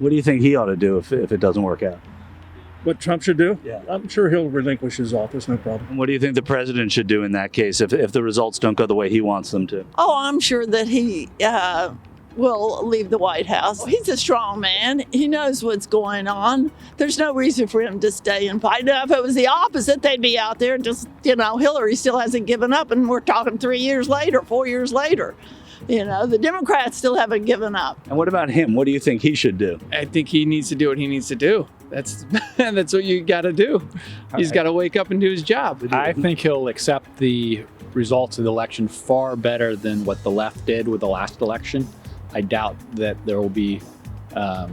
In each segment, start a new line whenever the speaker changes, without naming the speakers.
What do you think he ought to do if it doesn't work out?
What Trump should do?
Yeah.
I'm sure he'll relinquish his office, no problem.
And what do you think the president should do in that case if the results don't go the way he wants them to?
Oh, I'm sure that he will leave the White House. He's a strong man. He knows what's going on. There's no reason for him to stay and fight. Now, if it was the opposite, they'd be out there just, Hillary still hasn't given up, and we're talking 3 years later, 4 years later. The Democrats still haven't given up.
And what about him? What do you think he should do?
I think he needs to do what he needs to do. That's what you got to do. He's got to wake up and do his job.
I think he'll accept the results of the election far better than what the left did with the last election. I doubt that there will be a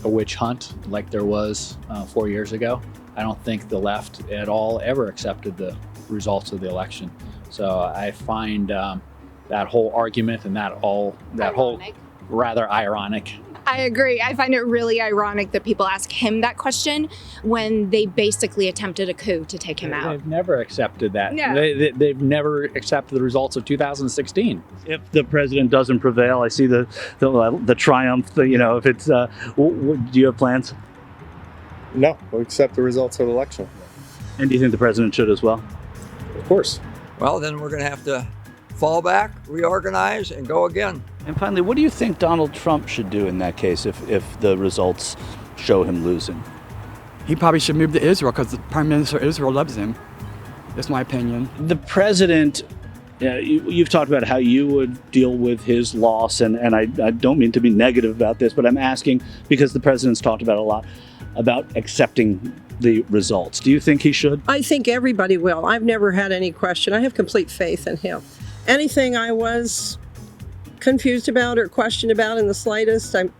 witch hunt like there was 4 years ago. I don't think the left at all ever accepted the results of the election. So I find that whole argument and that whole rather ironic.
I agree. I find it really ironic that people ask him that question when they basically attempted a coup to take him out.
They've never accepted that.
No.
They've never accepted the results of 2016.
If the president doesn't prevail, I see the triumph. If it's, do you have plans?
No, we'll accept the results of the election.
And do you think the president should as well?
Of course.
Well, then we're going to have to fall back, reorganize, and go again.
And finally, what do you think Donald Trump should do in that case if the results show him losing?
He probably should move to Israel because the Prime Minister of Israel loves him. That's my opinion.
The president, you've talked about how you would deal with his loss, and I don't mean to be negative about this, but I'm asking because the president's talked about a lot about accepting the results. Do you think he should?
I think everybody will. I've never had any question. I have complete faith in him. Anything I was confused about or questioned about in the slightest, I'm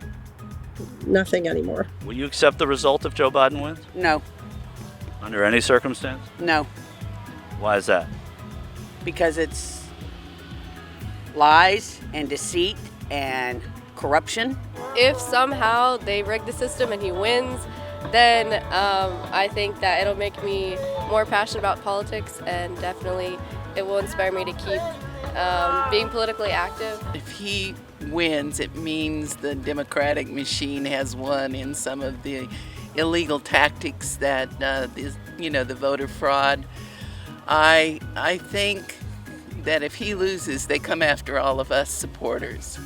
nothing anymore.
Will you accept the result if Joe Biden wins?
No.
Under any circumstance?
No.
Why is that?
Because it's lies and deceit and corruption.
If somehow they rig the system and he wins, then I think that it'll make me more passionate about politics, and definitely it will inspire me to keep being politically active.
If he wins, it means the Democratic machine has won in some of the illegal tactics that the voter fraud. I think that if he loses, they come after all of us supporters.